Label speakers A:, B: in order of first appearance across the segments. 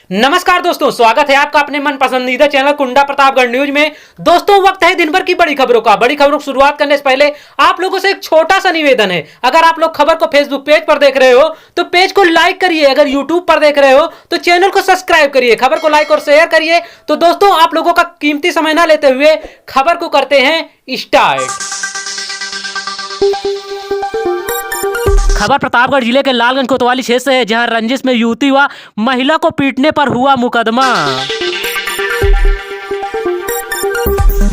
A: नमस्कार दोस्तों, स्वागत है आपका अपने मन पसंदीदा चैनल कुंडा प्रतापगढ़ न्यूज में। दोस्तों, वक्त है दिन भर की बड़ी खबरों का। बड़ी खबरों की शुरुआत करने से पहले आप लोगों से एक छोटा सा निवेदन है। अगर आप लोग खबर को फेसबुक पेज पर देख रहे हो तो पेज को लाइक करिए। अगर यूट्यूब पर देख रहे हो तो चैनल को सब्सक्राइब करिए। खबर को लाइक और शेयर करिए। तो दोस्तों, आप लोगों का कीमती समय ना लेते हुए खबर को करते हैं स्टार्ट। खबर प्रतापगढ़ जिले के लालगंज कोतवाली क्षेत्र से है, जहां रंजिश में युवती व महिला को पीटने पर हुआ मुकदमा।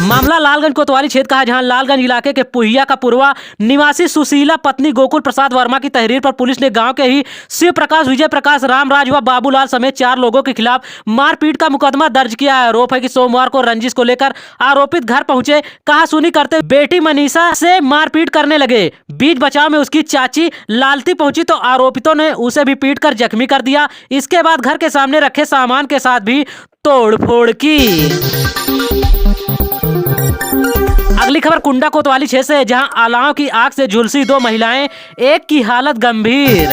A: मामला लालगंज कोतवाली क्षेत्र का है, जहां लालगंज इलाके के पुहिया का पूर्वा निवासी सुशीला पत्नी गोकुल प्रसाद वर्मा की तहरीर पर पुलिस ने गांव के ही शिव प्रकाश, विजय प्रकाश, रामराज व बाबूलाल समेत 4 लोगों के खिलाफ मारपीट का मुकदमा दर्ज किया है। आरोप है कि सोमवार को रंजिश को लेकर आरोपित घर पहुंचे, कहासुनी करते बेटी मनीषा से मारपीट करने लगे। बीच बचाव में उसकी चाची लालती पहुंची तो आरोपितों ने उसे भी पीट कर जख्मी कर दिया। इसके बाद घर के सामने रखे सामान के साथ भी तोड़फोड़ की। अगली खबर कुंडा कोतवाली क्षेत्र से है, जहां अलाव की आग से झुलसी 2 महिलाएं, एक की हालत गंभीर।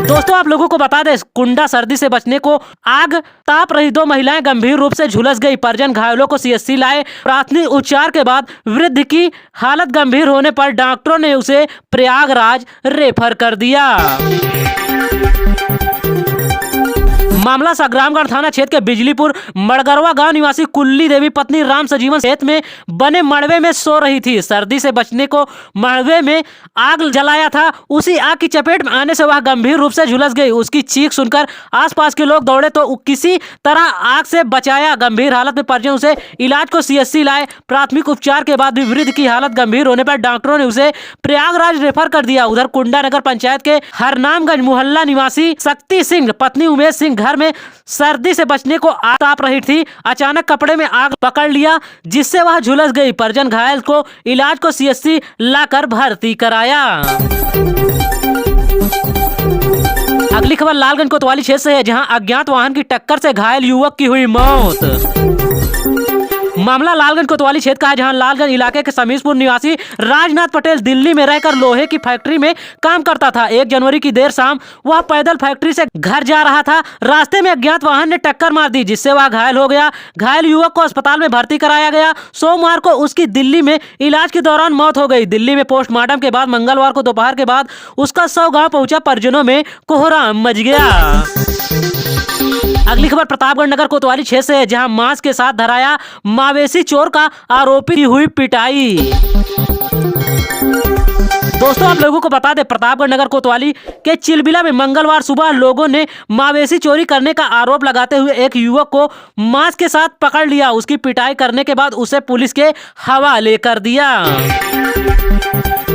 A: दोस्तों, आप लोगों को बता दें, कुंडा सर्दी से बचने को आग ताप रही 2 महिलाएं गंभीर रूप से झुलस गई। परिजन घायलों को सीएससी लाए। प्राथमिक उपचार के बाद वृद्ध की हालत गंभीर होने पर डॉक्टरों ने उसे प्रयागराज रेफर कर दिया। मामला संग्रामगढ़ थाना क्षेत्र के बिजलीपुर मड़गरवा गांव निवासी कुल्ली देवी पत्नी राम सजीवन खेत में बने मड़वे में सो रही थी। सर्दी से बचने को मड़वे में आग जलाया था। उसी आग की चपेट में आने से वह गंभीर रूप से झुलस गई। उसकी चीख सुनकर आसपास के लोग दौड़े तो किसी तरह आग से बचाया। गंभीर हालत में परिजन उसे इलाज को सीएससी लाए। प्राथमिक उपचार के बाद भी वृद्ध की हालत गंभीर होने पर डॉक्टरों ने उसे प्रयागराज रेफर कर दिया। उधर कुंडा नगर पंचायत के हरनामगंज मोहल्ला निवासी शक्ति सिंह पत्नी उमेश सिंह घर में सर्दी से बचने को आग ताप रही थी। अचानक कपड़े में आग पकड़ लिया, जिससे वह झुलस गई। परिजन घायल को इलाज को सीएससी लाकर भर्ती कराया। अगली खबर लालगंज कोतवाली क्षेत्र से है, जहां अज्ञात वाहन की टक्कर से घायल युवक की हुई मौत। मामला लालगंज कोतवाली क्षेत्र का है, जहां लालगंज इलाके के समीरपुर निवासी राजनाथ पटेल दिल्ली में रहकर लोहे की फैक्ट्री में काम करता था। 1 जनवरी की देर शाम वह पैदल फैक्ट्री से घर जा रहा था। रास्ते में अज्ञात वाहन ने टक्कर मार दी, जिससे वह घायल हो गया। घायल युवक को अस्पताल में भर्ती कराया गया। सोमवार को उसकी दिल्ली में इलाज के दौरान मौत हो गई। दिल्ली में पोस्टमार्टम के बाद मंगलवार को दोपहर के बाद उसका शव गाँव पहुंचा। परिजनों में कोहराम मच गया। अगली खबर प्रतापगढ़ नगर कोतवाली क्षेत्र से है, जहां मांस के साथ धराया मवेशी चोर का आरोपी की हुई पिटाई। दोस्तों, आप लोगों को बता दें, प्रतापगढ़ नगर कोतवाली के चिलबिला में मंगलवार सुबह लोगों ने मवेशी चोरी करने का आरोप लगाते हुए एक युवक को मांस के साथ पकड़ लिया। उसकी पिटाई करने के बाद उसे पुलिस के हवाले कर दिया।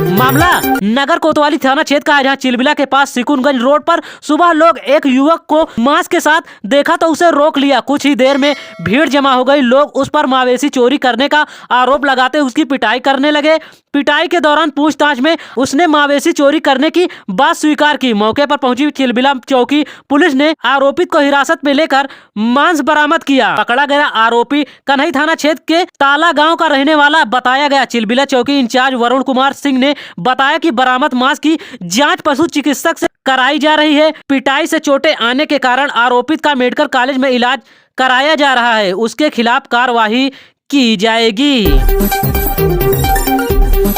A: मामला नगर कोतवाली थाना क्षेत्र का है, जहां चिलबिला के पास सिकुनगंज रोड पर सुबह लोग एक युवक को मांस के साथ देखा तो उसे रोक लिया। कुछ ही देर में भीड़ जमा हो गई। लोग उस पर मवेशी चोरी करने का आरोप लगाते उसकी पिटाई करने लगे। पिटाई के दौरान पूछताछ में उसने मवेशी चोरी करने की बात स्वीकार की। मौके पर पहुंची चिलबिला चौकी पुलिस ने आरोपित को हिरासत में लेकर मांस बरामद किया। पकड़ा गया आरोपी कन्हई थाना क्षेत्र के ताला गांव का रहने वाला बताया गया। चिलबिला चौकी इंचार्ज वरुण कुमार सिंह ने बताया कि बरामद मांस की जांच पशु चिकित्सक से कराई जा रही है। पिटाई से चोटें आने के कारण आरोपित का मेडिकल कॉलेज में इलाज कराया जा रहा है। उसके खिलाफ कार्रवाई की जाएगी।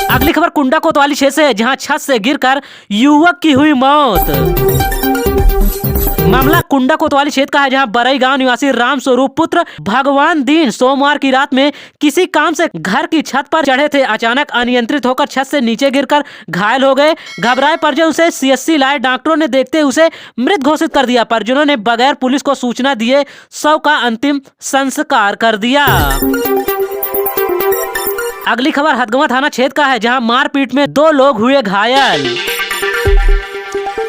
A: अगली खबर कुंडा कोतवाली क्षेत्र से है, जहां छत से गिरकर युवक की हुई मौत। मामला कुंडा कोतवाली क्षेत्र का है, जहां बरई गांव निवासी राम स्वरूप पुत्र भगवान दीन सोमवार की रात में किसी काम से घर की छत पर चढ़े थे। अचानक अनियंत्रित होकर छत से नीचे गिरकर घायल हो गए। घबराए परिजन उसे सीएससी लाए। डॉक्टरों ने देखते उसे मृत घोषित कर दिया। परिजनों ने बगैर पुलिस को सूचना दिए शव का अंतिम संस्कार कर दिया। अगली खबर हथगवां थाना क्षेत्र का है, जहां मारपीट में 2 लोग हुए घायल।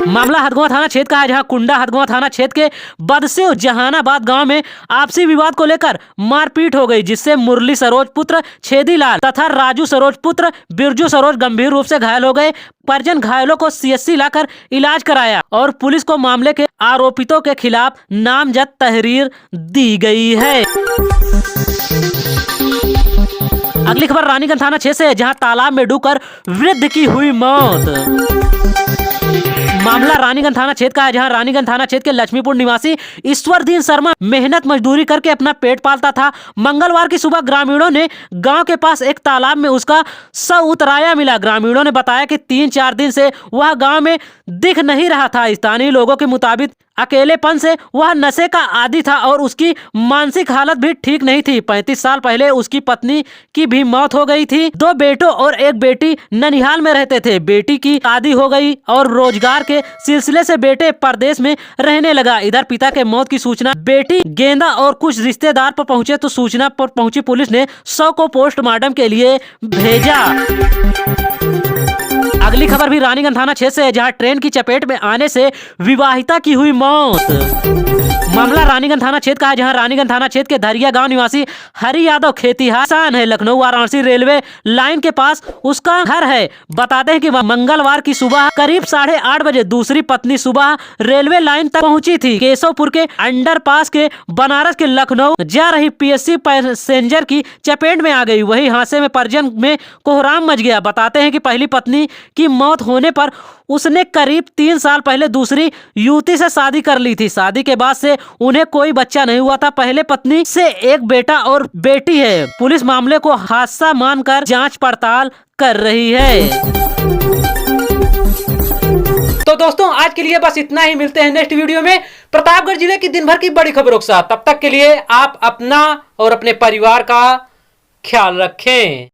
A: मामला हथगवां थाना क्षेत्र का है, जहां कुंडा हथगवां थाना क्षेत्र के बदसेव जहानाबाद गांव में आपसी विवाद को लेकर मारपीट हो गई, जिससे मुरली सरोज पुत्र छेदीलाल तथा राजू सरोज पुत्र बिरजू सरोज गंभीर रूप से घायल हो गए। परिजन घायलों को सीएससी लाकर इलाज कराया और पुलिस को मामले के आरोपितों के खिलाफ नामजद तहरीर दी गई है। अगली खबर रानीगंज थाना क्षेत्र से है, जहां तालाब में डूबकर वृद्ध की हुई मौत। मामला रानीगंज थाना क्षेत्र का है, जहां रानीगंज थाना क्षेत्र के लक्ष्मीपुर निवासी ईश्वरदीन शर्मा मेहनत मजदूरी करके अपना पेट पालता था। मंगलवार की सुबह ग्रामीणों ने गांव के पास एक तालाब में उसका शव उतराया मिला। ग्रामीणों ने बताया कि 3-4 दिन से वह गांव में दिख नहीं रहा था। स्थानीय लोगों के मुताबिक अकेलेपन से वह नशे का आदी था और उसकी मानसिक हालत भी ठीक नहीं थी। 35 साल पहले उसकी पत्नी की भी मौत हो गई थी। 2 बेटों और एक बेटी ननिहाल में रहते थे। बेटी की शादी हो गई और रोजगार के सिलसिले से बेटे परदेश में रहने लगा। इधर पिता के मौत की सूचना बेटी गेंदा और कुछ रिश्तेदार पर पहुंचे तो सूचना पर पहुंची पुलिस ने शव को पोस्टमार्टम के लिए भेजा। अगली खबर भी रानीगंज थाना क्षेत्र से है, जहां ट्रेन की चपेट में आने से विवाहिता की हुई मौत। मामला रानीगंज थाना क्षेत्र का है, जहां रानीगंज थाना क्षेत्र के धरिया गांव निवासी हरि यादव खेतिहर किसान है। लखनऊ वाराणसी रेलवे लाइन के पास उसका घर है। बताते हैं कि मंगलवार की सुबह करीब 8:30 बजे दूसरी पत्नी सुबह रेलवे लाइन तक पहुंची थी। केशवपुर के अंडरपास के बनारस के लखनऊ जा रही PSC पैसेंजर की चपेट में आ गई। वही हादसे में परिजन में कोहराम मच गया। बताते हैं कि पहली पत्नी की मौत होने पर उसने करीब 3 साल पहले दूसरी युवती से शादी कर ली थी। शादी के बाद से उन्हें कोई बच्चा नहीं हुआ था। पहले पत्नी से एक बेटा और बेटी है। पुलिस मामले को हादसा मानकर जांच पड़ताल कर रही है। तो दोस्तों आज के लिए बस इतना ही। मिलते हैं नेक्स्ट वीडियो में प्रतापगढ़ जिले की दिन भर की बड़ी खबरों के साथ। तब तक के लिए आप अपना और अपने परिवार का ख्याल रखें।